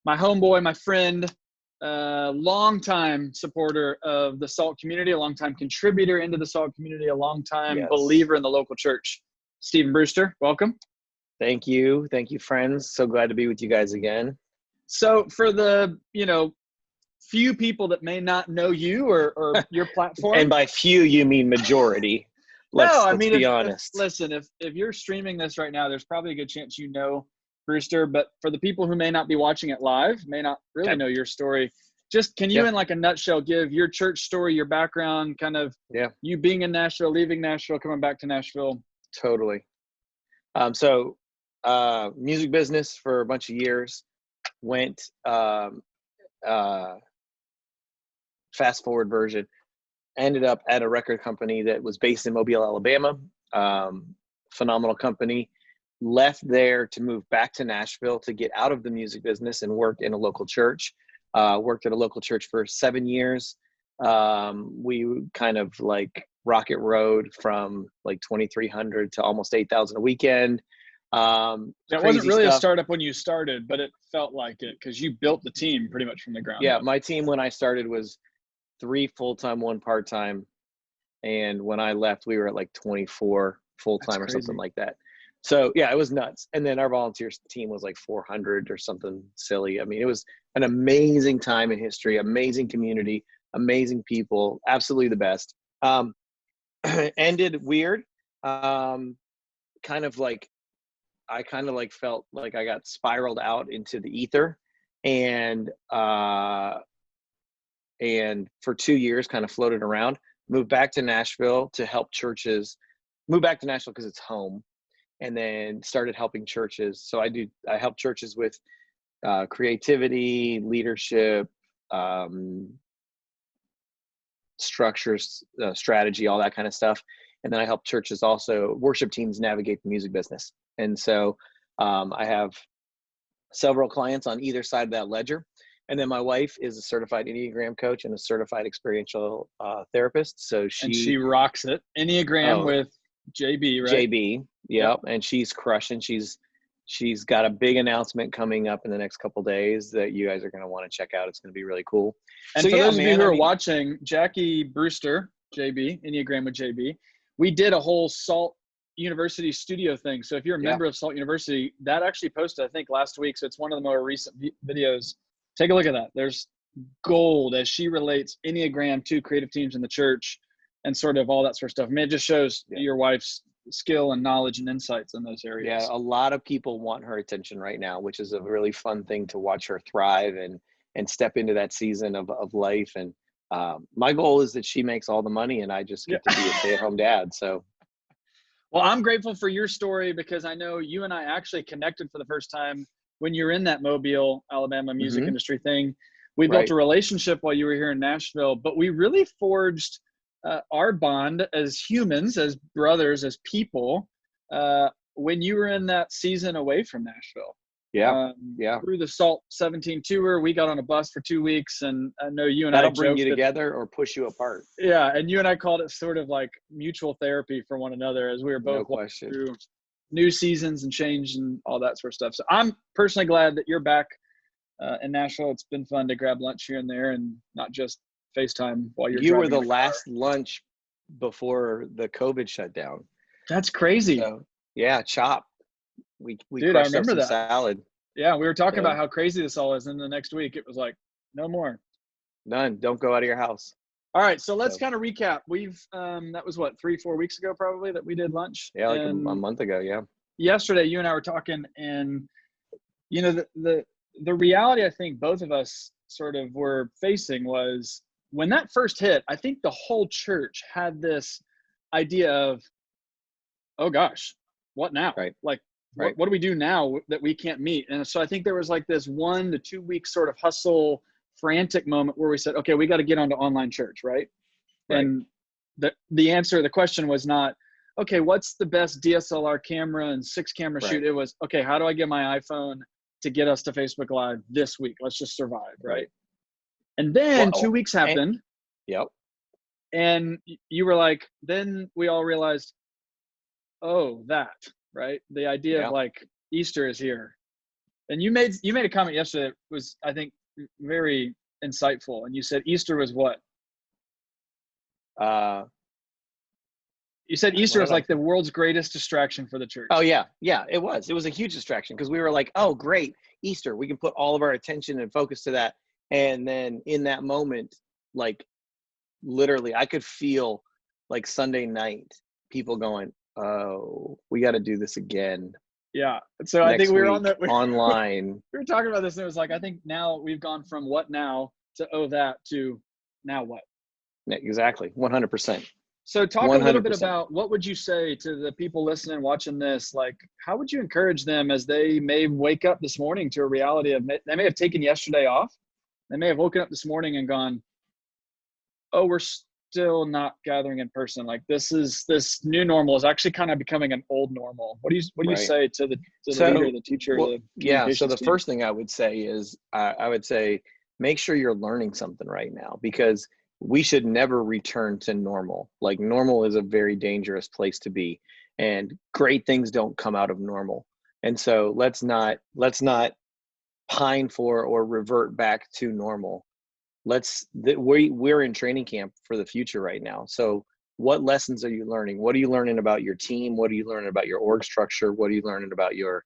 my homeboy, my friend, longtime supporter of the SALT community, a longtime contributor into the SALT community, a longtime believer in the local church. Stephen Brewster, welcome. Thank you. Thank you, friends. So glad to be with you guys again. So for the, few people that may not know you or your platform. And by few, you mean majority. Let's be honest. Listen, if you're streaming this right now, there's probably a good chance you know Brewster, but for the people who may not be watching it live, may not really know your story, just can you in like a nutshell give your church story, your background, kind of you being in Nashville, leaving Nashville, coming back to Nashville? Totally. So music business for a bunch of years, went fast forward version, ended up at a record company that was based in Mobile, Alabama. Phenomenal company. Left there to move back to Nashville to get out of the music business and work in a local church. Worked at a local church for 7 years. We kind of like rocket road from like 2,300 to almost 8,000 a weekend. That wasn't really a startup when you started, but it felt like it because you built the team pretty much from the ground up. My team when I started was 3 full-time, 1 part-time. And when I left, we were at like 24 full-time or something like that. So it was nuts. And then our volunteers team was like 400 or something silly. I mean, it was an amazing time in history, amazing community, amazing people, absolutely the best. Ended weird. I kind of felt like I got spiraled out into the ether and for 2 years kind of floated around, moved back to Nashville to help churches, moved back to Nashville because it's home. And then started helping churches. So I help churches with creativity, leadership, structures, strategy, all that kind of stuff. And then I help churches also, worship teams navigate the music business. And so I have several clients on either side of that ledger. And then my wife is a certified Enneagram coach and a certified experiential therapist. So she rocks it. Enneagram with JB, right? JB, yep. And she's crushing. She's got a big announcement coming up in the next couple days that you guys are going to want to check out. It's going to be really cool. And so for those of you who are watching, Jackie Brewster, JB, Enneagram with JB, we did a whole SALT University studio thing. So if you're a member of SALT University, that actually posted, I think, last week. So it's one of the more recent videos. Take a look at that. There's gold as she relates Enneagram to creative teams in the church and sort of all that sort of stuff. I mean, it just shows your wife's skill and knowledge and insights in those areas. Yeah, a lot of people want her attention right now, which is a really fun thing to watch her thrive and step into that season of life. And my goal is that she makes all the money and I just get to be a stay-at-home dad. So, well, I'm grateful for your story because I know you and I actually connected for the first time when you were in that Mobile, Alabama music industry thing. We built a relationship while you were here in Nashville, but we really forged our bond as humans, as brothers, as people, when you were in that season away from Nashville. Through the SALT 17 tour, we got on a bus for 2 weeks, and I know you and That'll bring you together or push you apart. Yeah, and you and I called it sort of like mutual therapy for one another as we were both walking through new seasons and change and all that sort of stuff. So I'm personally glad that you're back in Nashville. It's been fun to grab lunch here and there and not just FaceTime while you were the last lunch before the COVID shutdown. That's crazy. So, chop. We Dude, I remember that salad. Yeah, we were talking about how crazy this all is, and the next week it was like no more. None. Don't go out of your house. All right, so let's kind of recap. We've that was what 3-4 weeks ago probably that we did lunch. Yeah, like a month ago. Yeah. Yesterday, you and I were talking, and the reality I think both of us sort of were facing was, when that first hit, I think the whole church had this idea of, oh gosh, what now? Right. Like, what do we do now that we can't meet? And so I think there was like this 1 to 2 week sort of hustle, frantic moment where we said, okay, we got to get onto online church, right? And the question was not, okay, what's the best DSLR camera and 6 camera shoot? It was, okay, how do I get my iPhone to get us to Facebook Live this week? Let's just survive, right? And then 2 weeks happened. And you were like, then we all realized, oh, right? The idea of like Easter is here. And you made a comment yesterday that was, I think, very insightful. And you said Easter was what? You said Easter was like the world's greatest distraction for the church. Oh yeah. Yeah, it was a huge distraction because we were like, oh great, Easter, we can put all of our attention and focus to that. And then in that moment, like literally I could feel like Sunday night people going, oh, we got to do this again. Yeah. So I think we were on the online. We were talking about this and it was like, I think now we've gone from what now to that to now what? Yeah, exactly. 100%. So talk 100%. A little bit about what would you say to the people listening, watching this? Like, how would you encourage them as they may wake up this morning to a reality of, they may have taken yesterday off. They may have woken up this morning and gone, oh, we're still not gathering in person. Like this new normal is actually kind of becoming an old normal. What do you say to the leader, the teacher? Well, so the first thing I would say is I would say, make sure you're learning something right now, because we should never return to normal. Like normal is a very dangerous place to be, and great things don't come out of normal. And so let's not pine for or revert back to normal. We're in training camp for the future right now. So what lessons are you learning? What are you learning about your team? What are you learning about your org structure? What are you learning about your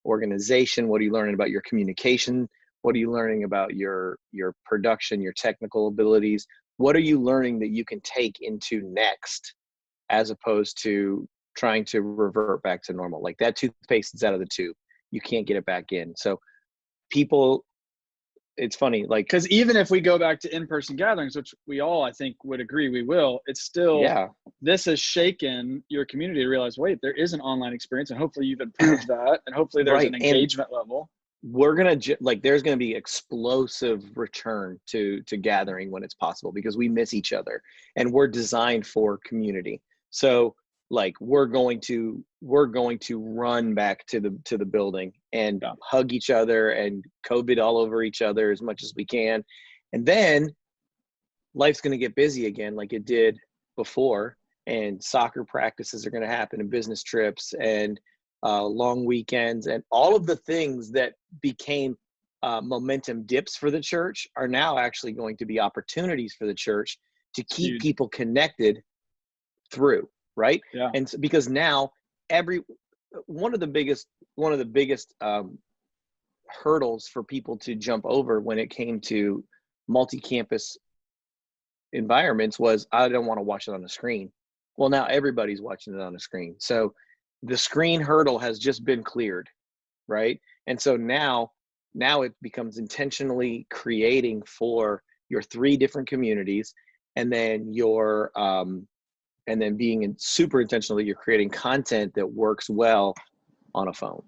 organization? What are you learning about your communication? What are you learning about your production, your technical abilities? What are you learning that you can take into next, as opposed to trying to revert back to normal? Like that toothpaste is out of the tube. You can't get it back in. So people, it's funny, like, because even if we go back to in-person gatherings, which we all, I think, would agree we will, it's still, this has shaken your community to realize, wait, there is an online experience, and hopefully you've improved that, and hopefully there's an engagement level. We're going to, like, there's going to be explosive return to gathering when it's possible, because we miss each other and we're designed for community. So like we're going to run back to the building and hug each other and COVID all over each other as much as we can. And then life's going to get busy again, like it did before. And soccer practices are going to happen, and business trips, and long weekends, and all of the things that became momentum dips for the church are now actually going to be opportunities for the church to keep people connected through. Right. Yeah. And so, because now one of the biggest hurdles for people to jump over when it came to multi-campus environments was, I don't want to watch it on a screen. Well, now everybody's watching it on a screen. So the screen hurdle has just been cleared. Right. And so now it becomes intentionally creating for your 3 different communities, and then and then being super intentional that you're creating content that works well on a phone,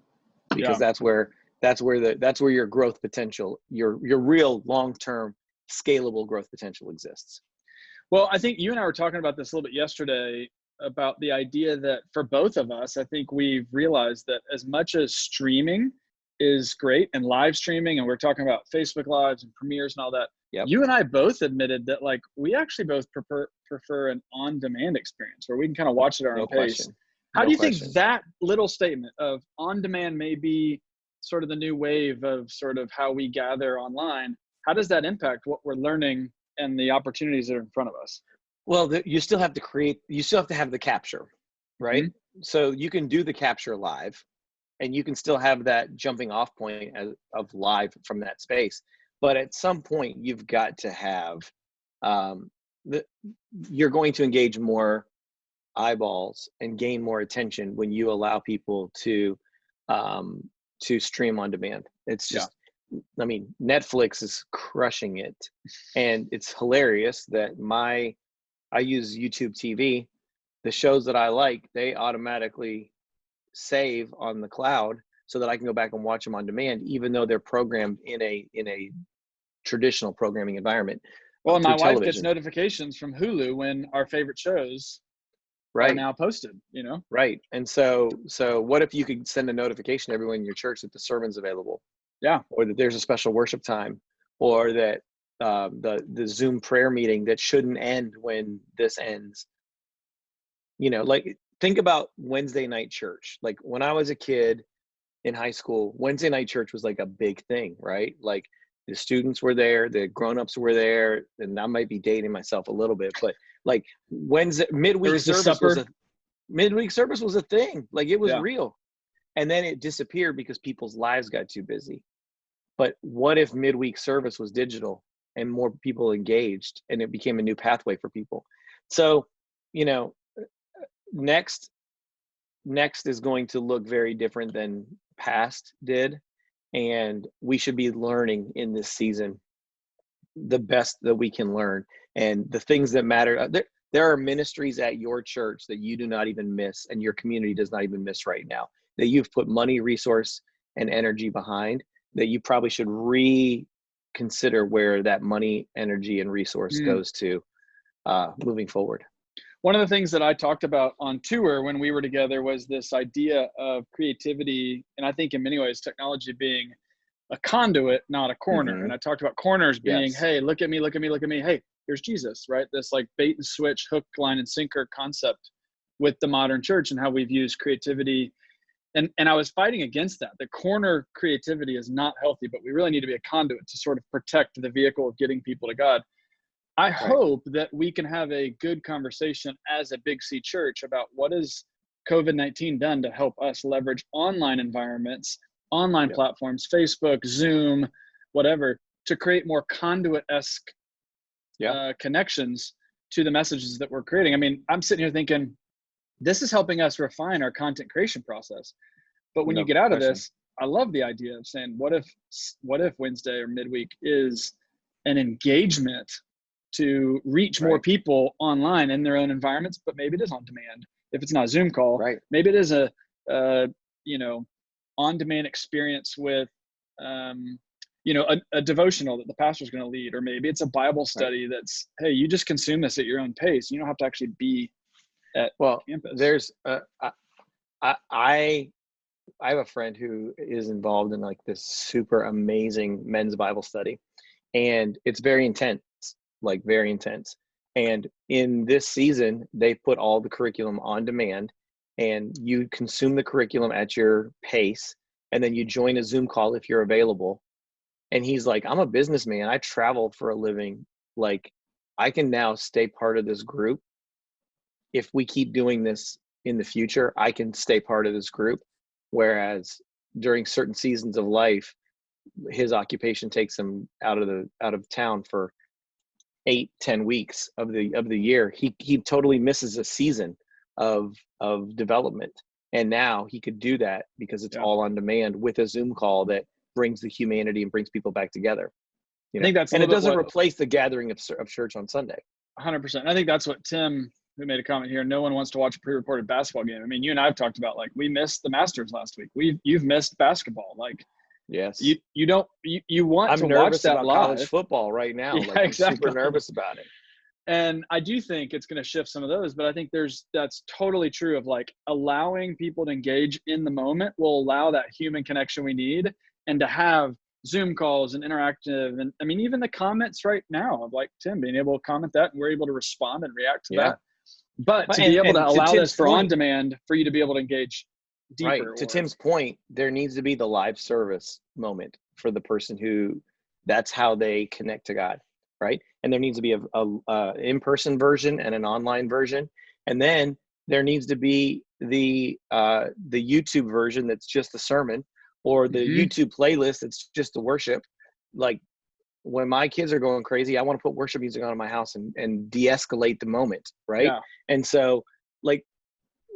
because that's where your growth potential, your real long-term scalable growth potential exists. Well, I think you and I were talking about this a little bit yesterday, about the idea that for both of us, I think we've realized that as much as streaming is great, and live streaming, and we're talking about Facebook Lives and premieres and all that, you and I both admitted that, like, we actually both prefer an on-demand experience where we can kind of watch it at our own pace. How do you think that little statement of on-demand may be sort of the new wave of sort of how we gather online? How does that impact what we're learning and the opportunities that are in front of us? Well, you still have to have the capture, right? Mm-hmm. So you can do the capture live, and you can still have that jumping off point of live from that space. But at some point, you've got to have, you're going to engage more eyeballs and gain more attention when you allow people to stream on demand. It's just, I mean, Netflix is crushing it, and it's hilarious that I use YouTube TV. The shows that I like, they automatically save on the cloud so that I can go back and watch them on demand, even though they're programmed in a traditional programming environment. Well, and my wife gets notifications from Hulu when our favorite shows are now posted, you know? Right. And so what if you could send a notification to everyone in your church that the sermon's available? Yeah. Or that there's a special worship time, or that the Zoom prayer meeting that shouldn't end when this ends. You know, like, think about Wednesday night church. Like when I was a kid, in high school, Wednesday night church was like a big thing, right? Like the students were there, the grownups were there, and I might be dating myself a little bit, but like Wednesday midweek service was a thing. Like it was real. And then it disappeared because people's lives got too busy. But what if midweek service was digital and more people engaged and it became a new pathway for people? So, you know, next is going to look very different than past did. And we should be learning in this season the best that we can learn and the things that matter. There are ministries at your church that you do not even miss and your community does not even miss right now, that you've put money, resource, and energy behind, that you probably should reconsider where that money, energy, and resource goes to moving forward. One of the things that I talked about on tour when we were together was this idea of creativity. And I think in many ways, technology being a conduit, not a corner. Mm-hmm. And I talked about corners being, Yes. hey, look at me, look at me, look at me. Hey, here's Jesus, right? This like bait and switch, hook, line, and sinker concept with the modern church and how we've used creativity. And I was fighting against that. The corner creativity is not healthy, but we really need to be a conduit to sort of protect the vehicle of getting people to God. I hope that we can have a good conversation as a Big C church about what has COVID-19 done to help us leverage online environments, online platforms, Facebook, Zoom, whatever, to create more conduit-esque connections to the messages that we're creating. I mean, I'm sitting here thinking, this is helping us refine our content creation process. But when you get out of this, I love the idea of saying, what if Wednesday or midweek is an engagement to reach more people online in their own environments, but maybe it is on demand. If it's not a Zoom call, maybe it is a on-demand experience with, a devotional that the pastor's going to lead, or maybe it's a Bible study that's, hey, you just consume this at your own pace. You don't have to actually be at campus. There's, I have a friend who is involved in like this super amazing men's Bible study, and it's very intense. Like very intense. And in this season, they put all the curriculum on demand and you consume the curriculum at your pace. And then you join a Zoom call if you're available. And he's like, I'm a businessman. I travel for a living. Like I can now stay part of this group. If we keep doing this in the future, I can stay part of this group. Whereas during certain seasons of life, his occupation takes him out of town for 8-10 weeks of the year. He totally misses a season of development, and now he could do that because it's all on demand with a Zoom call that brings the humanity and brings people back together. I think that's, and it doesn't replace the gathering of church on Sunday. 100%. I think that's what Tim, who made a comment here, no one wants to watch a pre-recorded basketball game. I mean, you and I have talked about, like, we missed the Masters last week. You've missed basketball. Like, yes, you want to watch that live. College football right now. Yeah, like, I'm exactly. super nervous about it. And I do think it's going to shift some of those, but I think that's totally true of like allowing people to engage in the moment will allow that human connection we need, and to have Zoom calls and interactive. And I mean, even the comments right now of like Tim being able to comment that and we're able to respond and react to that. But to be able to allow this for on demand, for you to be able to engage deeper. Right. To Tim's point, there needs to be the live service moment for the person who, that's how they connect to God. Right. And there needs to be a in-person version and an online version. And then there needs to be the YouTube version that's just the sermon, or the YouTube playlist that's just the worship. Like when my kids are going crazy, I want to put worship music on in my house and de-escalate the moment. Right. Yeah. And so like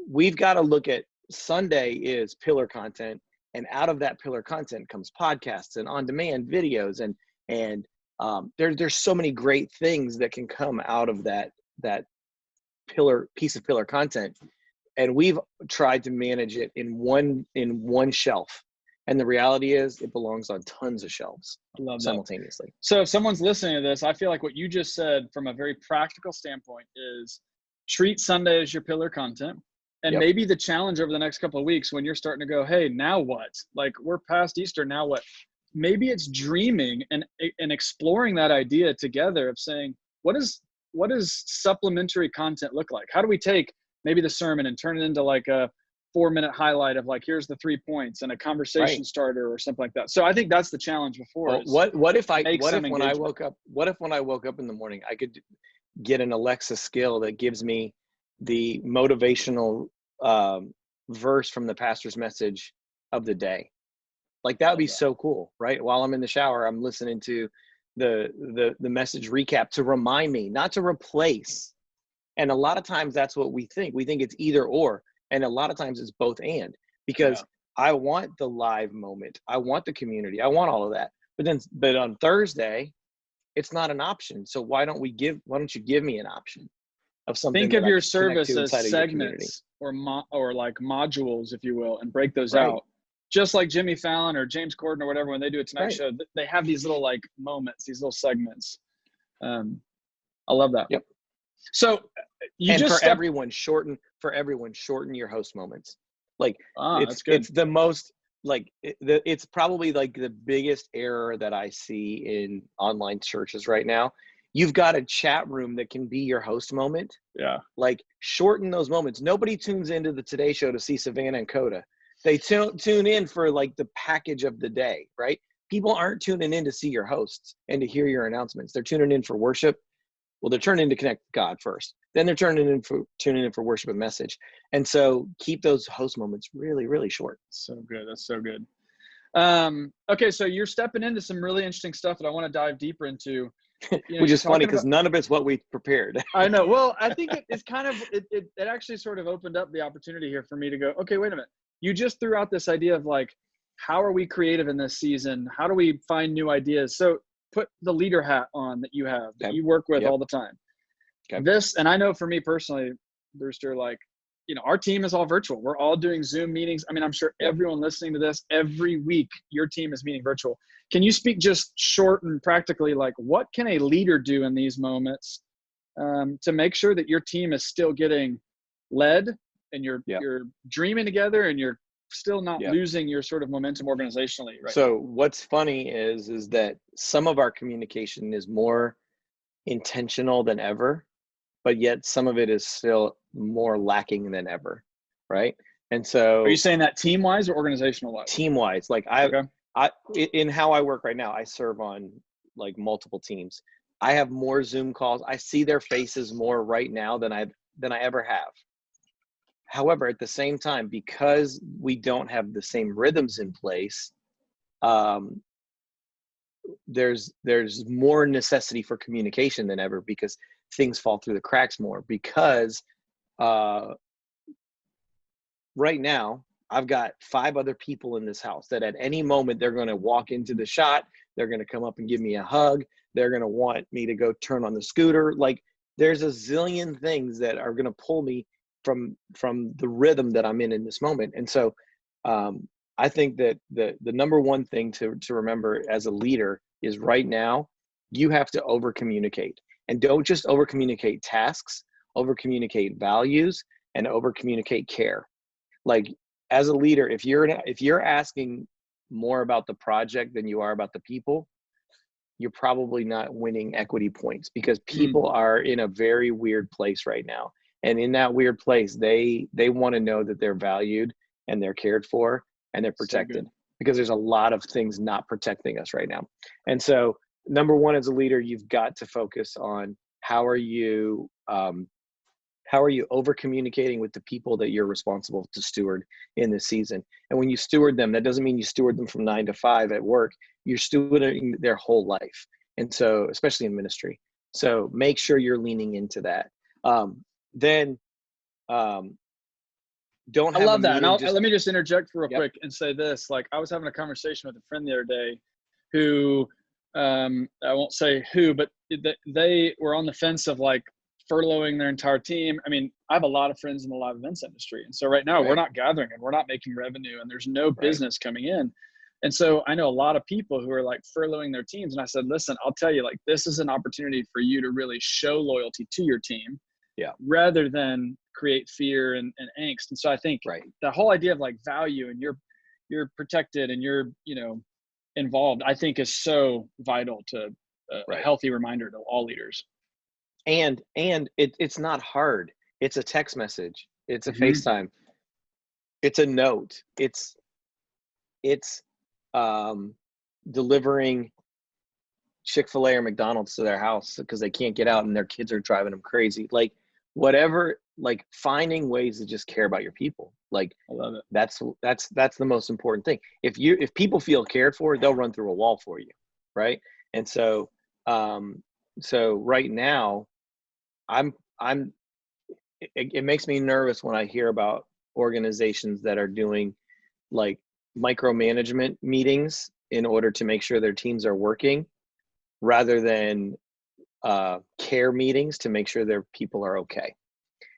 we've got to look at Sunday is pillar content, and out of that pillar content comes podcasts and on-demand videos, and there's so many great things that can come out of that piece of pillar content, and we've tried to manage it in one shelf, and the reality is it belongs on tons of shelves. I love simultaneously. That. So if someone's listening to this, I feel like what you just said from a very practical standpoint is treat Sunday as your pillar content. And maybe the challenge over the next couple of weeks when you're starting to go, hey, now what? Like we're past Easter, now what? Maybe it's dreaming and exploring that idea together of saying, what does supplementary content look like? How do we take maybe the sermon and turn it into like a 4-minute highlight of like, here's the 3 points and a conversation starter or something like that. So I think that's the challenge before. Well, what if when I woke up in the morning, I could get an Alexa skill that gives me the motivational verse from the pastor's message of the day. Like that would be so cool, right? While I'm in the shower, I'm listening to the message recap to remind me, not to replace. And a lot of times that's what we think. We think it's either or. And a lot of times it's both and, because I want the live moment. I want the community. I want all of that. But on Thursday, it's not an option. So why don't you give me an option of something? Think of your service as segments or like modules, if you will, and break those out. Just like Jimmy Fallon or James Corden or whatever, when they do a Tonight Show, they have these little like moments, these little segments. I love that. Yep. So everyone shorten your host moments. Like it's the most like it's probably like the biggest error that I see in online churches right now. You've got a chat room that can be your host moment. Yeah. Like shorten those moments. Nobody tunes into the Today Show to see Savannah and Coda. They tune in for like the package of the day, right? People aren't tuning in to see your hosts and to hear your announcements. They're tuning in for worship. Well, they're turning in to connect with God first. Then they're tuning in for worship and message. And so keep those host moments really, really short. So good. That's so good. Okay, so you're stepping into some really interesting stuff that I want to dive deeper into. Which is funny because none of it's what we prepared. I know. Well, I think it's kind of it actually sort of opened up the opportunity here for me to go, okay, wait a minute. You just threw out this idea of like, how are we creative in this season? How do we find new ideas? So put the leader hat on that you have, that you work with all the time. And I know for me personally, Brewster, like, our team is all virtual. We're all doing Zoom meetings. I mean, I'm sure everyone listening to this, every week, your team is meeting virtual. Can you speak just short and practically, like, what can a leader do in these moments to make sure that your team is still getting led and you're dreaming together and you're still not losing your sort of momentum organizationally, right? So what's funny is that some of our communication is more intentional than ever, but yet some of it is still more lacking than ever, right? And so are you saying that team-wise or organizational-wise? Team-wise. Like in how I work right now, I serve on like multiple teams. I have more Zoom calls. I see their faces more right now than I ever have. However, at the same time, because we don't have the same rhythms in place, there's more necessity for communication than ever, because things fall through the cracks more. Because right now, I've got 5 other people in this house that at any moment they're going to walk into the shot. They're going to come up and give me a hug. They're going to want me to go turn on the scooter. Like, there's a zillion things that are going to pull me from the rhythm that I'm in this moment. And so I think that the number one thing to remember as a leader is right now, you have to over communicate, and don't just over communicate tasks, over communicate values, and over communicate care. Like, as a leader, if you're asking more about the project than you are about the people, you're probably not winning equity points, because people are in a very weird place right now. And in that weird place, they want to know that they're valued and they're cared for and they're protected, because there's a lot of things not protecting us right now. And so number one, as a leader, you've got to focus on how are you over communicating with the people that you're responsible to steward in this season. And when you steward them, that doesn't mean you steward them from 9 to 5 at work. You're stewarding their whole life. And so, especially in ministry. So make sure you're leaning into that. Then don't have I love that. And just, let me just interject real quick and say this. Like, I was having a conversation with a friend the other day who, I won't say who, but they were on the fence of like furloughing their entire team. I mean, I have a lot of friends in the live events industry. And so right now we're not gathering and we're not making revenue and there's no business coming in. And so I know a lot of people who are like furloughing their teams. And I said, listen, I'll tell you, like, this is an opportunity for you to really show loyalty to your team. Rather than create fear and angst. And so I think the whole idea of like value and you're protected and you're, involved, I think is so vital to a healthy reminder to all leaders. And it's not hard. It's a text message. It's a FaceTime. It's a note. It's delivering Chick-fil-A or McDonald's to their house because they can't get out and their kids are driving them crazy. Like whatever, like finding ways to just care about your people. Like I love it. That's the most important thing. If people feel cared for, they'll run through a wall for you, right? And so right now, it makes me nervous when I hear about organizations that are doing like micromanagement meetings in order to make sure their teams are working, rather than care meetings to make sure their people are okay.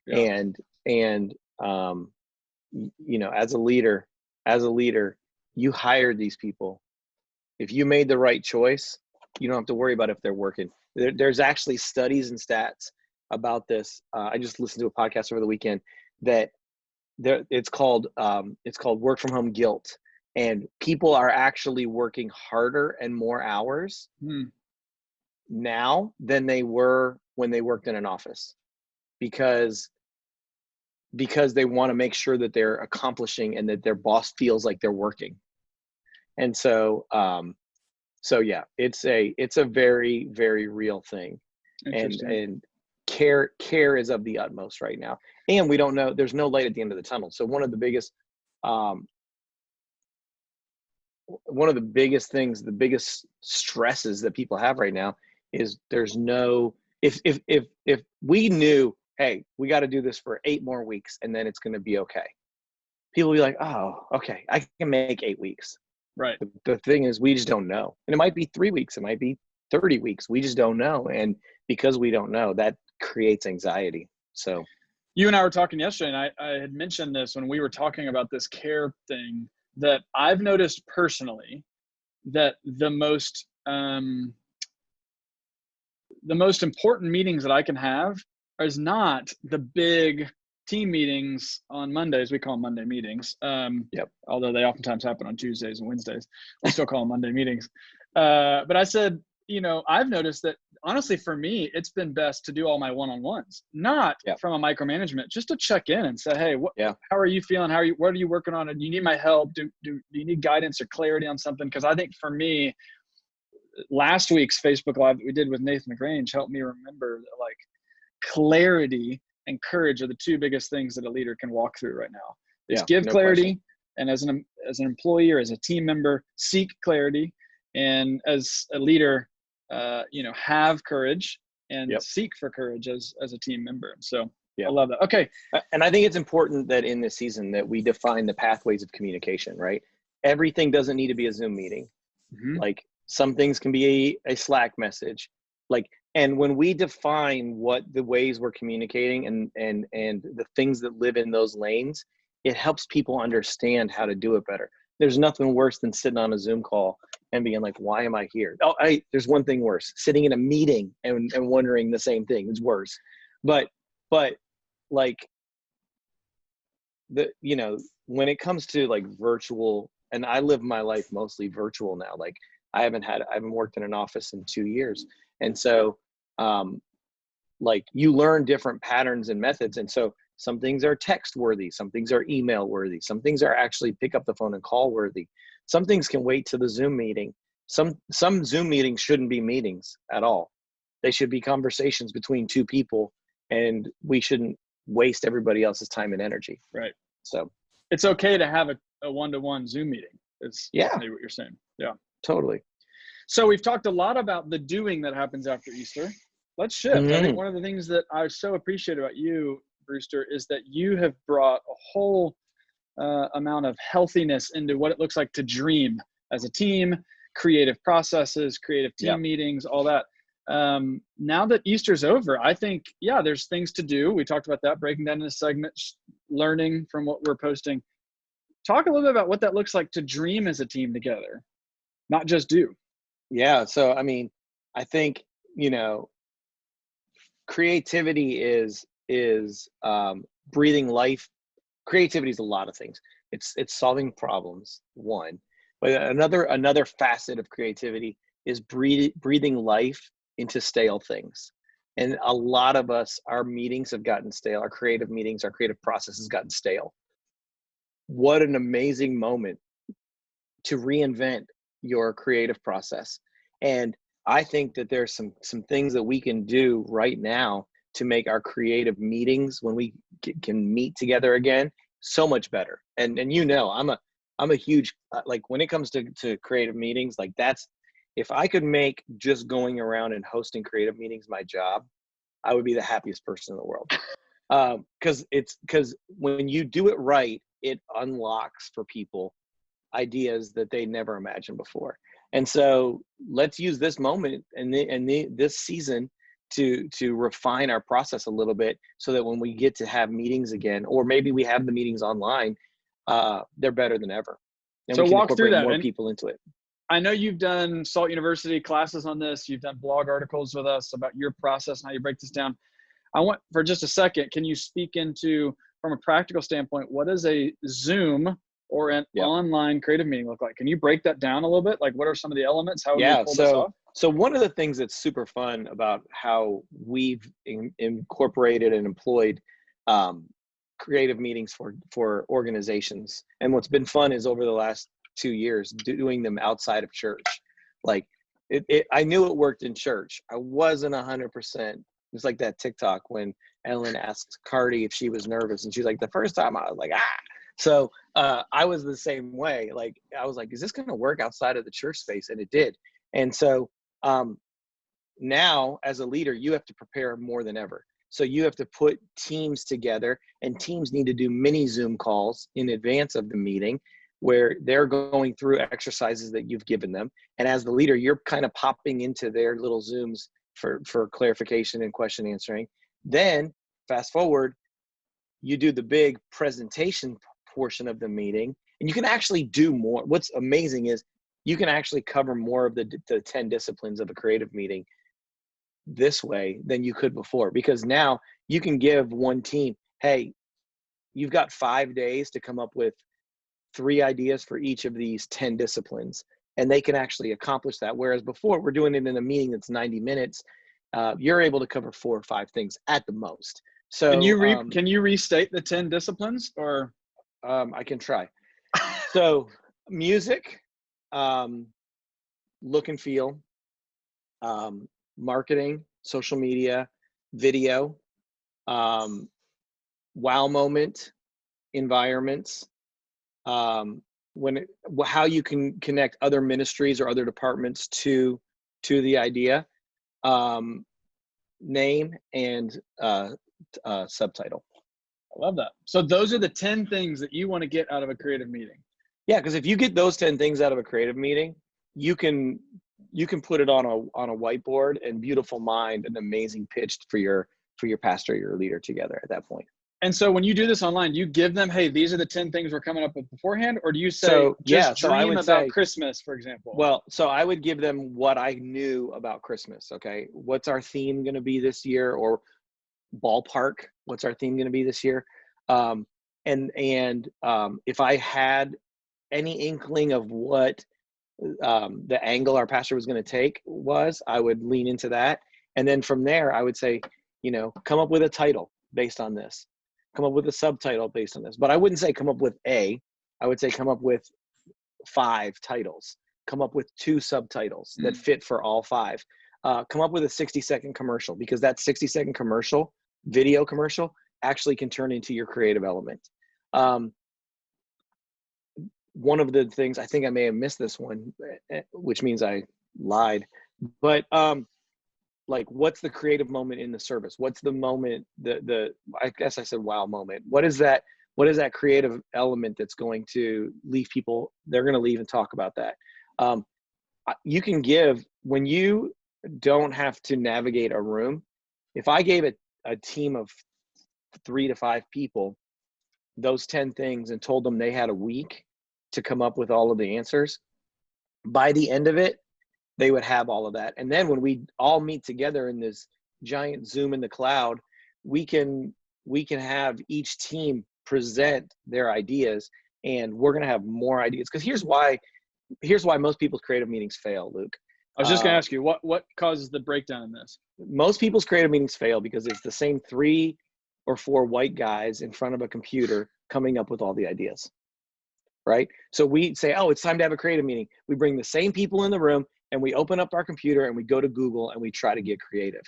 Yeah. And you know, as a leader, you hired these people. If you made the right choice, you don't have to worry about if they're working. There's actually studies and stats about this. I just listened to a podcast over the weekend that it's called work from home guilt, and people are actually working harder and more hours now than they were when they worked in an office, because they want to make sure that they're accomplishing and that their boss feels like they're working. And so yeah, it's a very, very real thing. And care is of the utmost right now. And we don't know, there's no light at the end of the tunnel. So one of the biggest things, the biggest stresses that people have right now is there's no, if we knew, hey, we got to do this for 8 more weeks and then it's going to be okay, people will be like, oh, okay, I can make 8 weeks. Right. The thing is, we just don't know. And it might be 3 weeks, it might be 30 weeks. We just don't know. And because we don't know, that creates anxiety. So you and I were talking yesterday, and I had mentioned this when we were talking about this care thing, that I've noticed personally that the most important meetings that I can have is not the big team meetings on Mondays. We call them Monday meetings. Yep. Although they oftentimes happen on Tuesdays and Wednesdays, we still call them Monday meetings. But I said, you know, I've noticed that honestly, for me, it's been best to do all my one-on-ones, not from a micromanagement, just to check in and say, hey, how are you feeling? What are you working on? Do you need my help? Do you need guidance or clarity on something? Because I think for me, last week's Facebook Live that we did with Nathan LaGrange helped me remember that, like, clarity and courage are the 2 biggest things that a leader can walk through right now. Is give clarity, question. And as an employee or as a team member, seek clarity, and as a leader, you know, have courage and seek for courage as a team member. So I love that. Okay. And I think it's important that in this season that we define the pathways of communication, right? Everything doesn't need to be a Zoom meeting. Mm-hmm. Like some things can be a Slack message. Like, and when we define what the ways we're communicating and the things that live in those lanes, it helps people understand how to do it better. There's nothing worse than sitting on a Zoom call and being like, why am I here? Oh, there's one thing worse. Sitting in a meeting and wondering the same thing is worse. But like, you know, when it comes to like virtual, and I live my life mostly virtual now. Like I haven't worked in an office in 2 years. And so, like you learn different patterns and methods. And so some things are text worthy. Some things are email worthy. Some things are actually pick up the phone and call worthy. Some things can wait to the Zoom meeting. Some Zoom meetings shouldn't be meetings at all. They should be conversations between 2 people, and we shouldn't waste everybody else's time and energy. Right. So it's okay to have a one-to-one Zoom meeting. It's maybe what you're saying. Yeah, totally. So we've talked a lot about the doing that happens after Easter. Let's shift. Mm-hmm. I think one of the things that I so appreciate about you, Brewster, is that you have brought a whole amount of healthiness into what it looks like to dream as a team, creative processes, creative team meetings, all that. Now that Easter's over, I think, there's things to do. We talked about that, breaking down into segments, learning from what we're posting. Talk a little bit about what that looks like to dream as a team together, not just do. Yeah. So, I mean, I think, you know, creativity is breathing life. Creativity is a lot of things. It's solving problems, one. But another facet of creativity is breathing life into stale things. And a lot of us, our meetings have gotten stale. Our creative meetings, our creative process has gotten stale. what an amazing moment to reinvent your creative process. And I think that there's some things that we can do right now to make our creative meetings, when we can meet together again, so much better. And I'm a huge, like, when it comes to creative meetings, like, that's, if I could make just going around and hosting creative meetings my job, I would be the happiest person in the world. Because when you do it right, it unlocks for people ideas that they never imagined before. And so let's use this moment and this season to refine our process a little bit, so that when we get to have meetings again, or maybe we have the meetings online, they're better than ever. And so we can walk through incorporate that. more people into it. I know you've done Salt University classes on this. You've done blog articles with us about your process and how you break this down. I want, for just a second, can you speak into, from a practical standpoint, what does a Zoom or an online creative meeting look like? Can you break that down a little bit? Like, what are some of the elements? How would we pull this off? So one of the things that's super fun about how we've incorporated and employed creative meetings for organizations, and what's been fun is, over the last 2 years, doing them outside of church. Like, I knew it worked in church. I wasn't 100%. It's like that TikTok when Ellen asked Cardi if she was nervous, and she's like, the first time I was like, ah. So I was the same way. Like, I was like, is this going to work outside of the church space? And it did. And so now, as a leader, you have to prepare more than ever. So you have to put teams together, and teams need to do mini Zoom calls in advance of the meeting, where they're going through exercises that you've given them. And as the leader, you're kind of popping into their little Zooms for clarification and question answering. Then fast forward, you do the big presentation portion of the meeting, and you can actually do more. What's amazing is you can actually cover more of the 10 disciplines of a creative meeting this way than you could before, because now you can give one team, hey, you've got 5 days to come up with 3 ideas for each of these 10 disciplines, and they can actually accomplish that. Whereas before, we're doing it in a meeting that's 90 minutes. You're able to cover 4 or 5 things at the most. So can you restate the 10 disciplines, or? I can try. So music, look and feel, marketing, social media, video, wow moment, environments, how you can connect other ministries or other departments to the idea, name, and subtitle. I love that. So those are the 10 things that you want to get out of a creative meeting. Yeah, because if you get those 10 things out of a creative meeting, you can put it on a whiteboard and beautiful mind an amazing pitch for your pastor, your leader together at that point. And so when you do this online, do you give them, hey, these are the 10 things we're coming up with beforehand? Or do you say, dream about Christmas, for example? Well, so I would give them what I knew about Christmas. Okay, what's our theme going to be this year? Or ballpark, what's our theme going to be this year? If I had any inkling of what the angle our pastor was going to take was, I would lean into that. And then from there, I would say, come up with a title based on this. Come up with a subtitle based on this. But I wouldn't say come up with I would say come up with 5 titles. Come up with 2 subtitles that fit for all 5. Come up with a 60-second commercial, because that 60-second commercial, video commercial, actually can turn into your creative element. One of the things, I think I may have missed this one, which means I lied, but like, what's the creative moment in the service? What's the moment, I guess I said wow moment. What is that creative element that's going to leave people, they're going to leave and talk about that. You can give, when you don't have to navigate a room, if I gave a team of 3 to 5 people those 10 things and told them they had a week to come up with all of the answers, by the end of it, they would have all of that. And then when we all meet together in this giant Zoom in the cloud, we can have each team present their ideas, and we're going to have more ideas. Because here's why most people's creative meetings fail, Luke. I was just going to ask you, what causes the breakdown in this? Most people's creative meetings fail because it's the same 3 or 4 white guys in front of a computer coming up with all the ideas. right? So we say, oh, it's time to have a creative meeting. We bring the same people in the room and we open up our computer and we go to Google and we try to get creative.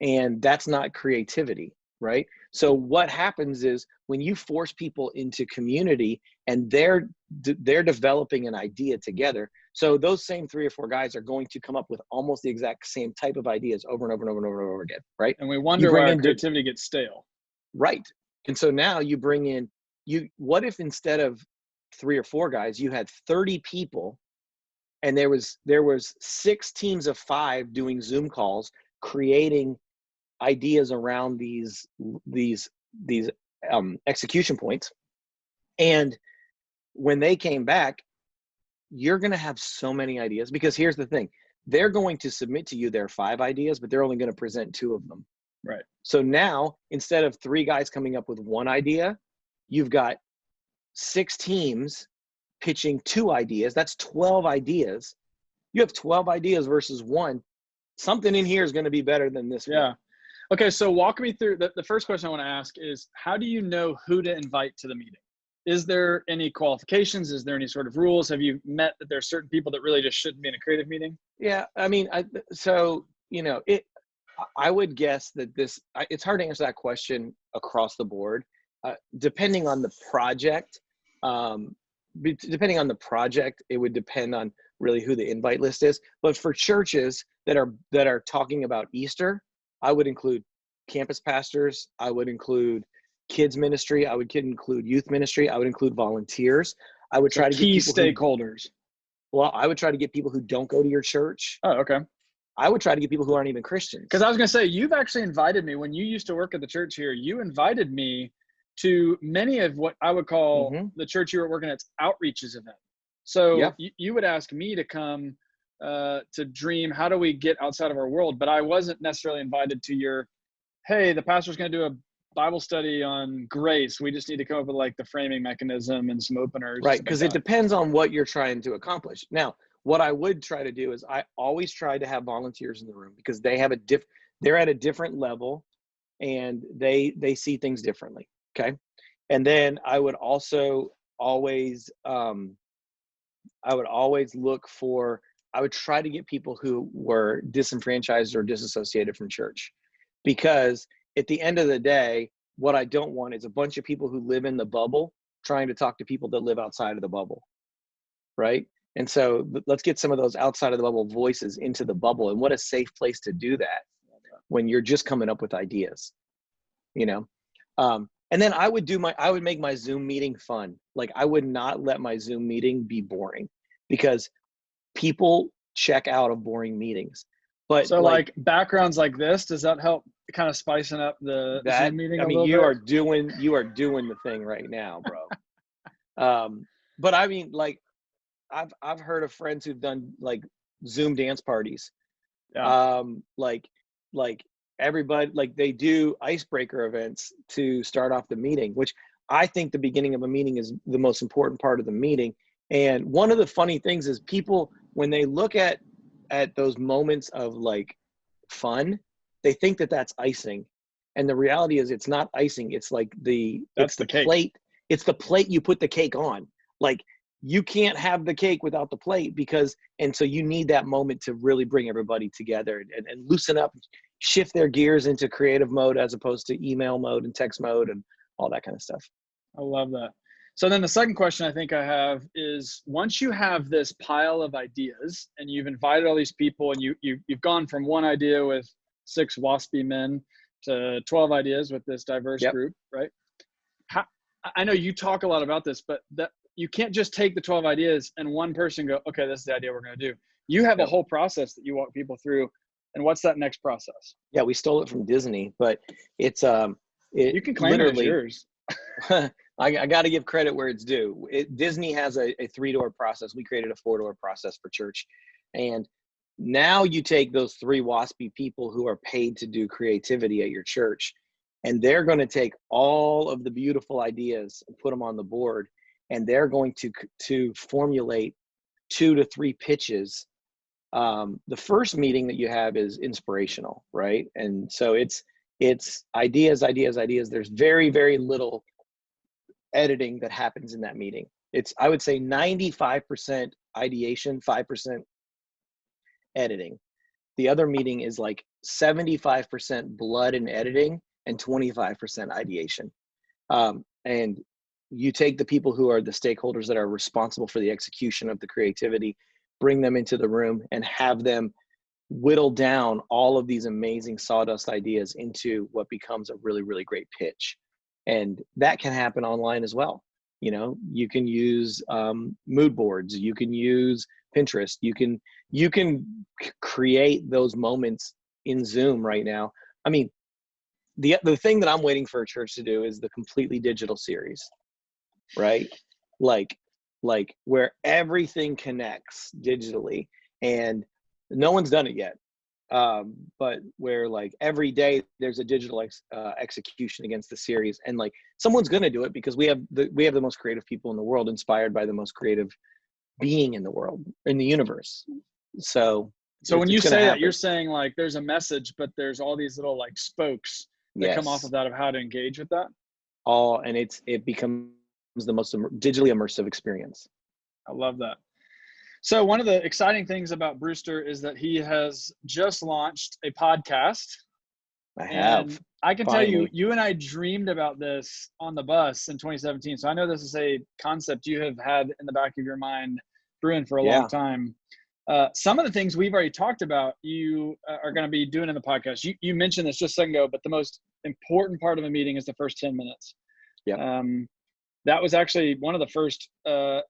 And that's not creativity, right? So what happens is when you force people into community and they're developing an idea together. So those same 3 or 4 guys are going to come up with almost the exact same type of ideas over and over and over and over and over again, right? And we wonder why our creativity gets stale. Right. And so now you bring in, what if instead of 3 or 4 guys, you had 30 people and there was 6 teams of 5 doing Zoom calls, creating ideas around these execution points. And when they came back, you're going to have so many ideas, because here's the thing, they're going to submit to you their 5 ideas, but they're only going to present 2 of them. Right. So now, instead of 3 guys coming up with 1 idea, you've got 6 teams pitching 2 ideas. That's 12 ideas. You have 12 ideas versus 1. Something in here is going to be better than this Yeah. one. Okay, so walk me through, the first question I want to ask is, how do you know who to invite to the meeting? Is there any qualifications? Is there any sort of rules? Have you met that there are certain people that really just shouldn't be in a creative meeting? Yeah, I mean, I would guess that it's hard to answer that question across the board. Depending on the project, it would depend on really who the invite list is. But for churches that are talking about Easter, I would include campus pastors. I would include kids ministry. I would include youth ministry. I would include volunteers. I would try to get key people stakeholders. I would try to get people who don't go to your church. Oh, okay. I would try to get people who aren't even Christians. Because I was going to say, you've actually invited me, when you used to work at the church here, you invited me to many of what I would call the church you were working at's outreaches event. So you would ask me to come to dream, how do we get outside of our world? But I wasn't necessarily invited to your, hey, the pastor's going to do a Bible study on grace. We just need to come up with like the framing mechanism and some openers. Right, because it depends on what you're trying to accomplish. Now, what I would try to do is I always try to have volunteers in the room, because they have they're at a different level and they see things differently. Okay. And then I would also always, I would try to get people who were disenfranchised or disassociated from church, because at the end of the day, what I don't want is a bunch of people who live in the bubble trying to talk to people that live outside of the bubble. Right. And so let's get some of those outside of the bubble voices into the bubble. And what a safe place to do that when you're just coming up with ideas, and then I would make my Zoom meeting fun. Like, I would not let my Zoom meeting be boring, because people check out of boring meetings. But so like backgrounds like this, does that help kind of spicing up the Zoom meeting? You are doing the thing right now, bro. But I mean, like, I've heard of friends who've done like Zoom dance parties. Yeah. Like everybody, like, they do icebreaker events to start off the meeting, which I think the beginning of a meeting is the most important part of the meeting. And one of the funny things is, people, when they look at those moments of like fun, they think that that's icing. And the reality is, it's not icing. It's like the plate. It's the plate you put the cake on. Like, you can't have the cake without the plate, and so you need that moment to really bring everybody together and loosen up, shift their gears into creative mode as opposed to email mode and text mode and all that kind of stuff. I love that. So then the second question I think I have is, once you have this pile of ideas and you've invited all these people and you've gone from one idea with 6 waspy men to 12 ideas with this diverse group, right? I know you talk a lot about this, but that you can't just take the 12 ideas and one person go, okay, this is the idea we're going to do. You have a whole process that you walk people through. And what's that next process? Yeah, we stole it from Disney, but it's you can claim it as yours. I got to give credit where it's due. Disney has a 3-door process. We created a 4-door process for church. And now you take those 3 waspy people who are paid to do creativity at your church, and they're going to take all of the beautiful ideas and put them on the board. And they're going to formulate 2 to 3 pitches. The first meeting that you have is inspirational, right? And so it's ideas. There's very, very little editing that happens in that meeting. It's, I would say 95% ideation, 5% editing. The other meeting is like 75% blood and editing and 25% ideation. And you take the people who are the stakeholders that are responsible for the execution of the creativity, bring them into the room and have them whittle down all of these amazing sawdust ideas into what becomes a really, really great pitch. And that can happen online as well. You know, you can use mood boards, you can use Pinterest, you can create those moments in Zoom right now. I mean, the thing that I'm waiting for a church to do is the completely digital series, right? Like where everything connects digitally, and no one's done it yet. But where like every day there's a digital execution against the series, and like someone's going to do it because we have the most creative people in the world, inspired by the most creative being in the world, in the universe. So when you say that, you're saying like there's a message, but there's all these little like spokes that come off of that, of how to engage with that. And it becomes the most digitally immersive experience. I love that. So one of the exciting things about Brewster is that he has just launched a podcast. I have. I can tell you, you and I dreamed about this on the bus in 2017. So I know this is a concept you have had in the back of your mind brewing for a long time. Some of the things we've already talked about, you are going to be doing in the podcast. You mentioned this just a second ago, but the most important part of a meeting is the first 10 minutes. Yeah. That was actually one of the first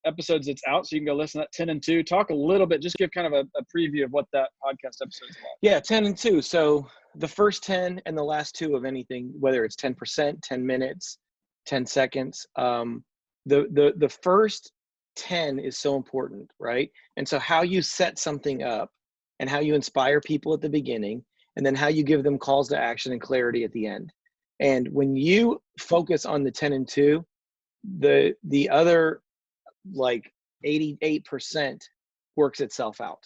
episodes that's out, so you can go listen to that. 10 and 2. Talk a little bit, just give kind of a preview of what that podcast episode is about. Yeah, 10 and 2. So the first 10 and the last 2 of anything, whether it's 10%, 10 minutes, 10 seconds, the first 10 is so important, right? And so how you set something up and how you inspire people at the beginning, and then how you give them calls to action and clarity at the end. And when you focus on the 10 and 2, the other like 88% works itself out.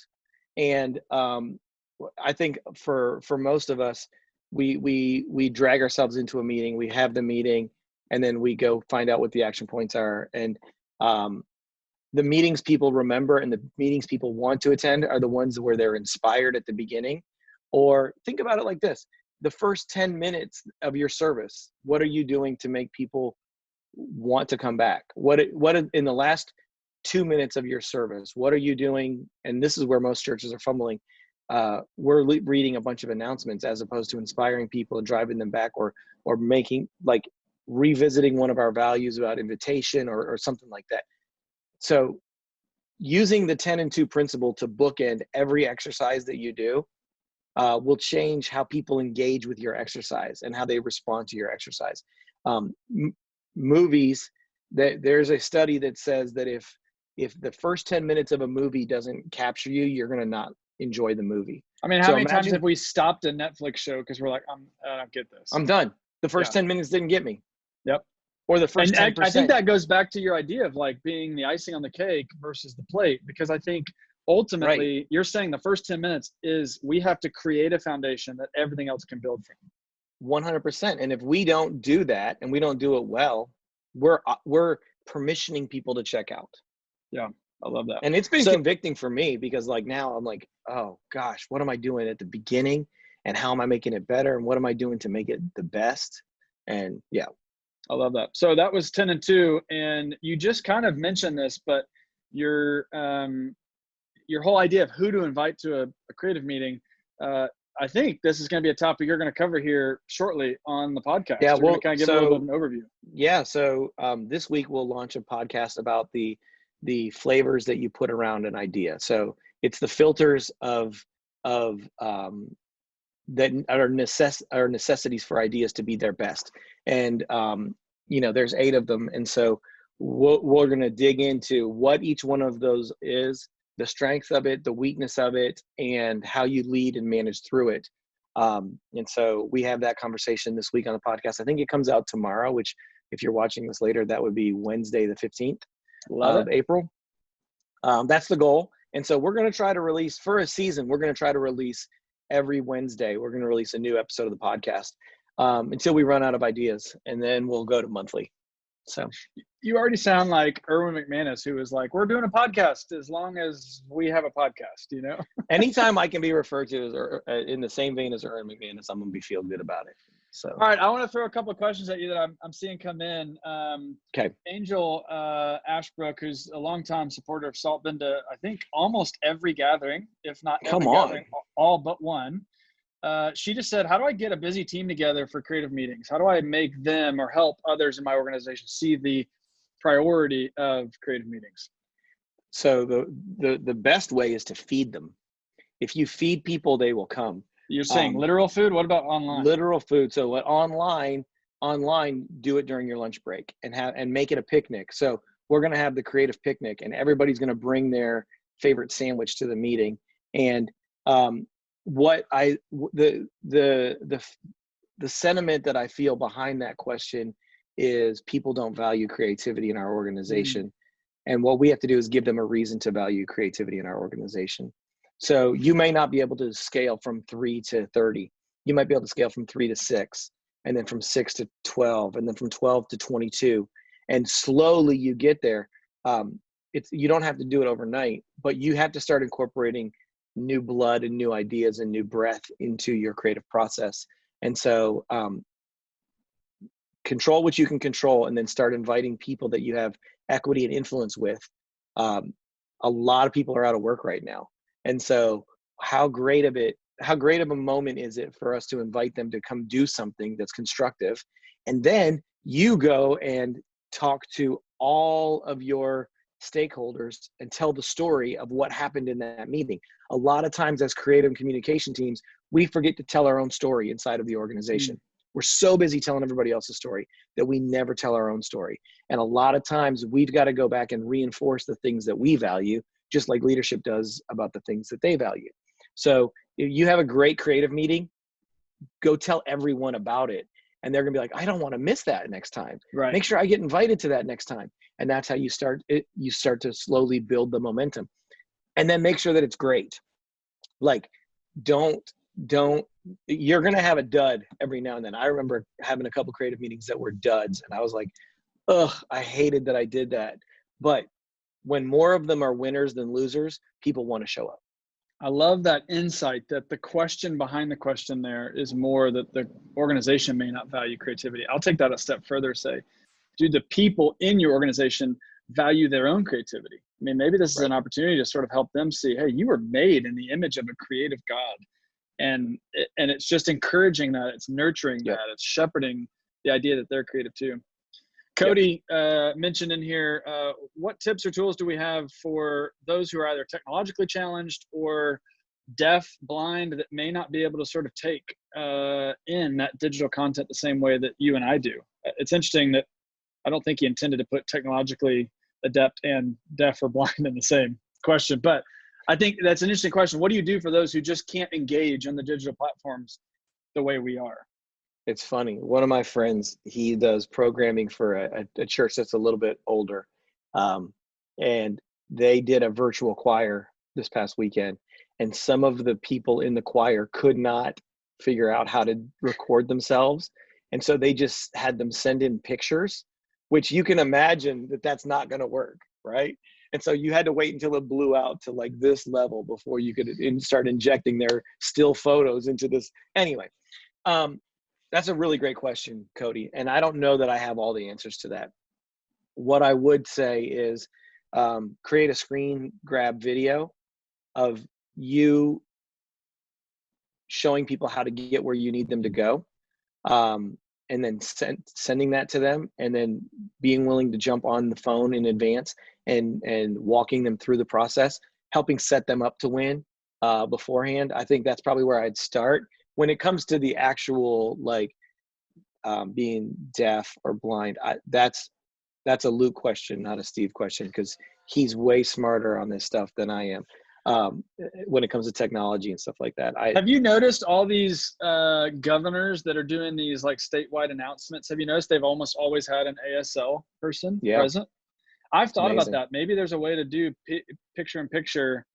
And I think for most of us, we drag ourselves into a meeting, we have the meeting, and then we go find out what the action points are. And the meetings people remember and the meetings people want to attend are the ones where they're inspired at the beginning. Or think about it like this: the first 10 minutes of your service, what are you doing to make people want to come back? What in the last 2 minutes of your service, what are you doing? And this is where most churches are fumbling. We're reading a bunch of announcements as opposed to inspiring people and driving them back, or making, like, revisiting one of our values about invitation or something like that. So using the 10 and 2 principle to bookend every exercise that you do will change how people engage with your exercise and how they respond to your exercise. Movies, there's a study that says that if the first 10 minutes of a movie doesn't capture you, you're going to not enjoy the movie. I mean, how many times have we stopped a Netflix show because we're like, I don't get this. I'm done. The first 10 minutes didn't get me. Yep. Or the first 10%. I think that goes back to your idea of like being the icing on the cake versus the plate, because I think ultimately you're saying the first 10 minutes is we have to create a foundation that everything else can build from. 100%. And if we don't do that and we don't do it well, we're permissioning people to check out. Yeah, I love that. And it's been convicting for me, because like now I'm like, oh gosh, what am I doing at the beginning, and how am I making it better, and what am I doing to make it the best? And yeah, I love that. So that was 10 and 2, and you just kind of mentioned this, but your whole idea of who to invite to a creative meeting, I think this is going to be a topic you're going to cover here shortly on the podcast. Yeah, we'll kind of give a little bit of an overview. Yeah, so this week we'll launch a podcast about the flavors that you put around an idea. So it's the filters of that are necessities for ideas to be their best. And there's 8 of them, and so we're going to dig into what each one of those is, the strength of it, the weakness of it, and how you lead and manage through it. And so we have that conversation this week on the podcast. I think it comes out tomorrow, which if you're watching this later, that would be Wednesday, the 15th of April. That's the goal. And so we're going to try to release, for a season, we're going to try to release every Wednesday. We're going to release a new episode of the podcast until we run out of ideas, and then we'll go to monthly. So you already sound like Erwin McManus, who is like, we're doing a podcast as long as we have a podcast, you know? anytime I can be referred to as in the same vein as Erwin McManus, I'm going to feel good about it. So, all right, I want to throw a couple of questions at you that I'm seeing come in. okay. Angel Ashbrook, who's a longtime supporter of SALT, been to, I think, almost every gathering, if not every gathering, all but one. She just said, how do I get a busy team together for creative meetings? How do I make them or help others in my organization see the priority of creative meetings? So the best way is to feed them. If you feed people, they will come. You're saying literal food? What about online? Literal food. So what online, do it during your lunch break and make it a picnic. So we're going to have the creative picnic, and everybody's going to bring their favorite sandwich to the meeting. And the sentiment that I feel behind that question is people don't value creativity in our organization. And what we have to do is give them a reason to value creativity in our organization. So you may not be able to scale from 3 to 30. You might be able to scale from 3 to 6, and then from 6 to 12, and then from 12 to 22. And slowly you get there. You don't have to do it overnight, but you have to start incorporating new blood and new ideas and new breath into your creative process. And so control what you can control, and then start inviting people that you have equity and influence with. A lot of people are out of work right now. And so how great of a moment is it for us to invite them to come do something that's constructive? And then you go and talk to all of your stakeholders and tell the story of what happened in that meeting. A lot of times as creative communication teams, we forget to tell our own story inside of the organization. We're so busy telling everybody else's story that we never tell our own story. And a lot of times we've got to go back and reinforce the things that we value, just like leadership does about the things that they value. So if you have a great creative meeting, go tell everyone about it. And they're going to be like, I don't want to miss that next time. Right. Make sure I get invited to that next time. And that's how you start it. You start to slowly build the momentum, and then make sure that it's great. Like, don't, you're going to have a dud every now and then. I remember having a couple creative meetings that were duds, and I was like, ugh, I hated that I did that. But when more of them are winners than losers, people want to show up. I love that insight that the question behind the question there is more that the organization may not value creativity. I'll take that a step further, say, do the people in your organization value their own creativity? I mean, maybe this is an opportunity to sort of help them see, hey, you were made in the image of a creative God. And it's just encouraging that, it's nurturing that, it's shepherding the idea that they're creative too. Cody mentioned in here, what tips or tools do we have for those who are either technologically challenged or deaf, blind, that may not be able to sort of take in that digital content the same way that you and I do? It's interesting that I don't think he intended to put technologically adept and deaf or blind in the same question, but I think that's an interesting question. What do you do for those who just can't engage on the digital platforms the way we are? It's funny. One of my friends, he does programming for a church that's a little bit older. And they did a virtual choir this past weekend. And some of the people in the choir could not figure out how to record themselves. And so they just had them send in pictures, which you can imagine that that's not going to work, right? And so you had to wait until it blew out to like this level before you could start injecting their still photos into this. Anyway, that's a really great question, Cody. And I don't know that I have all the answers to that. What I would say is create a screen grab video of you showing people how to get where you need them to go. And then sending that to them, and then being willing to jump on the phone in advance and walking them through the process, helping set them up to win beforehand. I think that's probably where I'd start. When it comes to the actual being deaf or blind, that's a Luke question, not a Steve question, because he's way smarter on this stuff than I am when it comes to technology and stuff like that. Have you noticed all these governors that are doing these like statewide announcements? Have you noticed they've almost always had an ASL person present? I've thought about that. Maybe there's a way to do picture in picture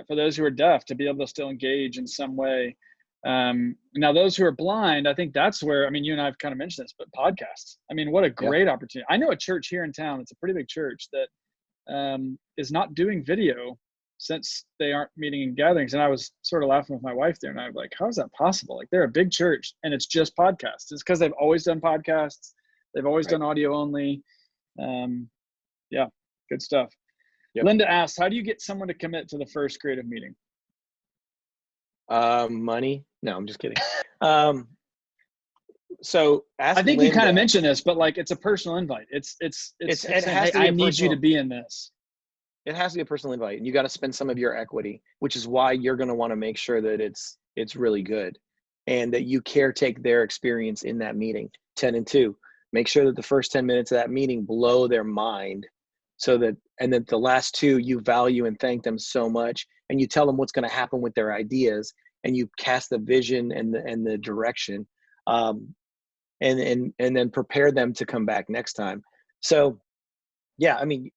for those who are deaf to be able to still engage in some way. Now those who are blind, I think that's where, I mean, you and I have kind of mentioned this, but podcasts, I mean, what a great opportunity. I know a church here in town. It's a pretty big church that is not doing video since they aren't meeting in gatherings. And I was sort of laughing with my wife there, and I was like, how is that possible? Like, they're a big church and it's just podcasts. It's because they've always done podcasts. They've always done audio only. Yeah, good stuff. Yep. Linda asks, how do you get someone to commit to the first creative meeting? Money. No, I'm just kidding. So I think Linda, you kind of mentioned this, but like, it's a personal invite. It has to be I need you to be in this. It has to be a personal invite, and you got to spend some of your equity, which is why you're going to want to make sure that it's really good and that you caretake their experience in that meeting. 10 and 2, make sure that the first 10 minutes of that meeting blow their mind, and that the last 2 you value and thank them so much, and you tell them what's going to happen with their ideas, and you cast the vision and the direction, and then prepare them to come back next time. So yeah, I mean,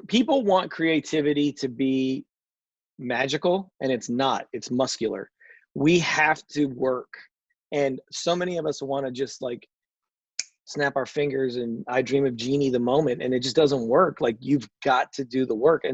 people want creativity to be magical, and it's not. It's muscular. We have to work, and so many of us want to just like snap our fingers and I dream of Jeannie the moment, and it just doesn't work. Like, you've got to do the work,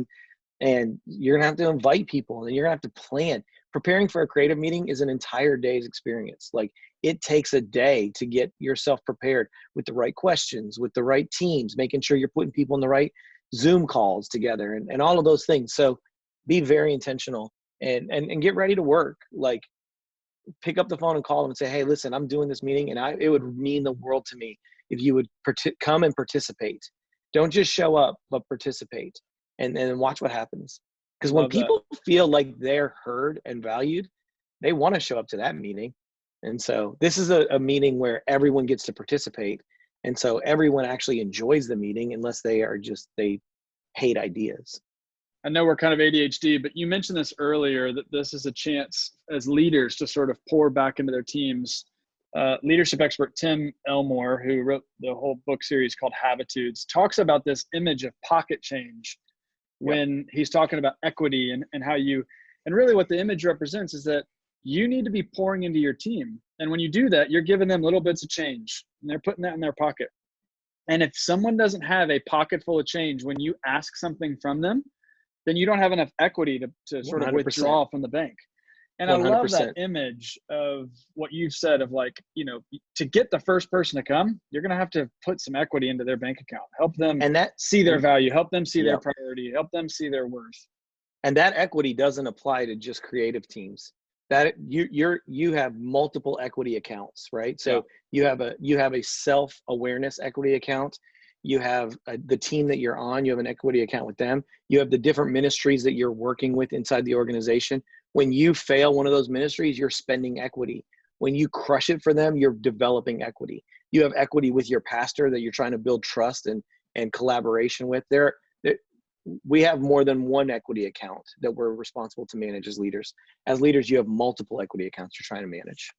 and you're gonna have to invite people, and you're gonna have to plan. Preparing for a creative meeting is an entire day's experience. Like, it takes a day to get yourself prepared with the right questions, with the right teams, making sure you're putting people in the right Zoom calls together, and all of those things. So be very intentional and get ready to work. Like, pick up the phone and call them and say, hey, listen, I'm doing this meeting, and it would mean the world to me if you would come and participate. Don't just show up, but participate, and watch what happens. Because when people feel like they're heard and valued, they want to show up to that meeting. And so this is a meeting where everyone gets to participate. And so everyone actually enjoys the meeting, unless they hate ideas. I know we're kind of ADHD, but you mentioned this earlier, that this is a chance as leaders to sort of pour back into their teams. Leadership expert Tim Elmore, who wrote the whole book series called Habitudes, talks about this image of pocket change when he's talking about equity and how and really what the image represents is that you need to be pouring into your team. And when you do that, you're giving them little bits of change, and they're putting that in their pocket. And if someone doesn't have a pocket full of change when you ask something from them, then you don't have enough equity to sort of 100%. withdraw from the bank. And 100%. I love that image of what you've said of, like, to get the first person to come, you're going to have to put some equity into their bank account, help them see their value, help them see their priority, help them see their worth. And that equity doesn't apply to just creative teams. That you have multiple equity accounts, right? So you have a self-awareness equity account. You have the team that you're on, you have an equity account with them. You have the different ministries that you're working with inside the organization. When you fail one of those ministries, you're spending equity. When you crush it for them, you're developing equity. You have equity with your pastor that you're trying to build trust and collaboration with. We have more than one equity account that we're responsible to manage as leaders. As leaders, you have multiple equity accounts you're trying to manage.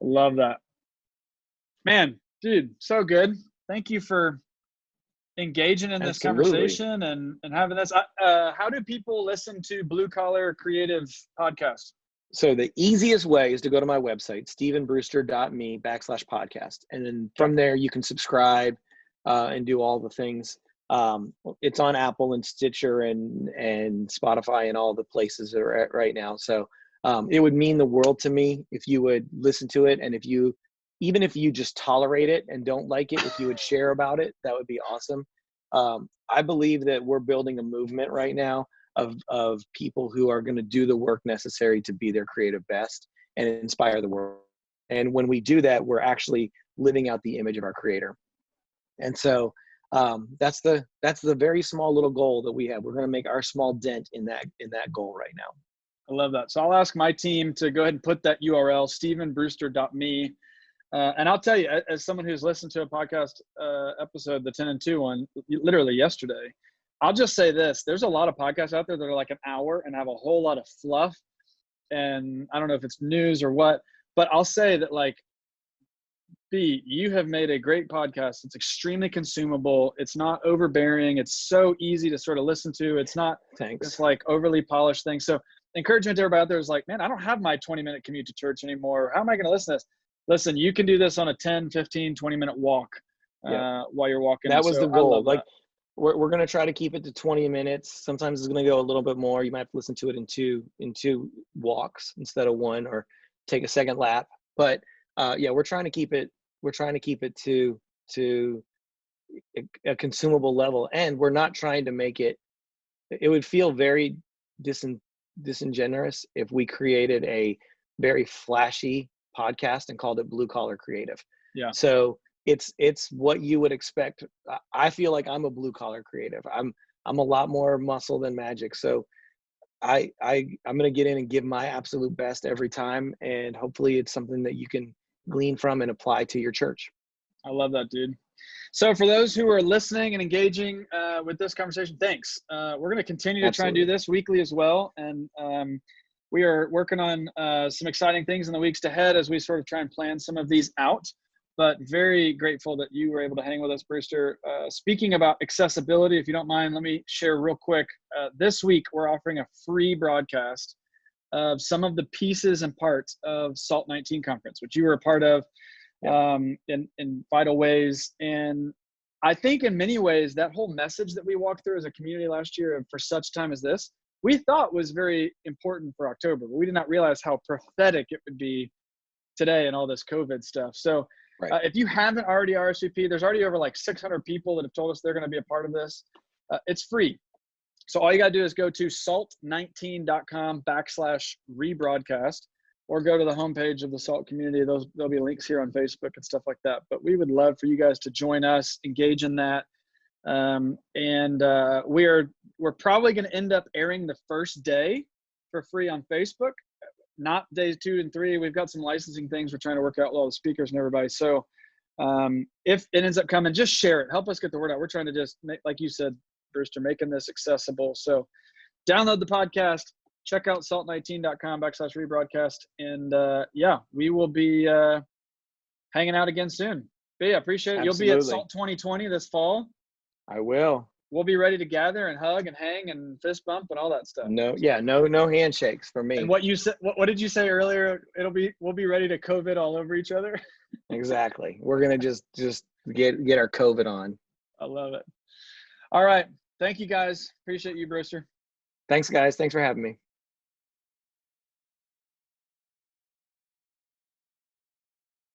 Love that. Man, dude, so good. Thank you for engaging in this conversation and having this. How do people listen to Blue Collar Creative Podcast? So the easiest way is to go to my website, StephenBrewster.me/podcast. And then from there, you can subscribe and do all the things. It's on Apple and Stitcher and Spotify and all the places that are at right now. So it would mean the world to me if you would listen to it. And even if you just tolerate it and don't like it, if you would share about it, that would be awesome. I believe that we're building a movement right now of people who are going to do the work necessary to be their creative best and inspire the world. And when we do that, we're actually living out the image of our creator. And so that's the very small little goal that we have. We're going to make our small dent in that goal right now. I love that. So I'll ask my team to go ahead and put that URL, StephenBrewster.me. And I'll tell you, as someone who's listened to a podcast episode, the 10 and 2 one, literally yesterday, I'll just say this. There's a lot of podcasts out there that are like an hour and have a whole lot of fluff. And I don't know if it's news or what, but I'll say that, like, B, you have made a great podcast. It's extremely consumable. It's not overbearing. It's so easy to sort of listen to. It's not just like overly polished things. So encouragement to everybody out there is like, man, I don't have my 20-minute commute to church anymore. How am I going to listen to this? Listen, you can do this on a 10, 15, 20-minute walk while you're walking. That was the goal. Like, that. we're going to try to keep it to 20 minutes. Sometimes it's going to go a little bit more. You might have to listen to it in two walks instead of one, or take a second lap. But we're trying to keep it to a consumable level, and we're not trying to make it would feel very disingenuous if we created a very flashy podcast and called it Blue Collar Creative. Yeah. So it's what you would expect. I feel like I'm a blue collar creative. I'm a lot more muscle than magic. So I'm going to get in and give my absolute best every time. And hopefully it's something that you can glean from and apply to your church. I love that, dude. So for those who are listening and engaging with this conversation, thanks. We're going to continue to try and do this weekly as well. And we are working on some exciting things in the weeks ahead as we sort of try and plan some of these out. But very grateful that you were able to hang with us, Brewster. Speaking about accessibility, if you don't mind, let me share real quick. This week, we're offering a free broadcast of some of the pieces and parts of SALT 19 conference, which you were a part of in vital ways. And I think in many ways, that whole message that we walked through as a community last year and for such time as this, we thought was very important for October, but we did not realize how prophetic it would be today and all this COVID stuff. So if you haven't already RSVP'd, there's already over like 600 people that have told us they're going to be a part of this. It's free. So all you got to do is go to salt19.com/rebroadcast, or go to the homepage of the SALT community. There'll be links here on Facebook and stuff like that. But we would love for you guys to join us, engage in that. We're probably going to end up airing the first day for free on Facebook, not days 2 and 3. We've got some licensing things we're trying to work out with all the speakers and everybody. So if it ends up coming, just share it. Help us get the word out. We're trying to just make, like you said, Brewster, making this accessible. So download the podcast, check out salt19.com/rebroadcast. And we will be hanging out again soon. But yeah, appreciate it. Absolutely. You'll be at SALT 2020 this fall. I will. We'll be ready to gather and hug and hang and fist bump and all that stuff. No handshakes for me. And what you said, what did you say earlier? We'll be ready to COVID all over each other. Exactly. We're gonna just get our COVID on. I love it. All right. Thank you guys. Appreciate you, Brewster. Thanks, guys. Thanks for having me.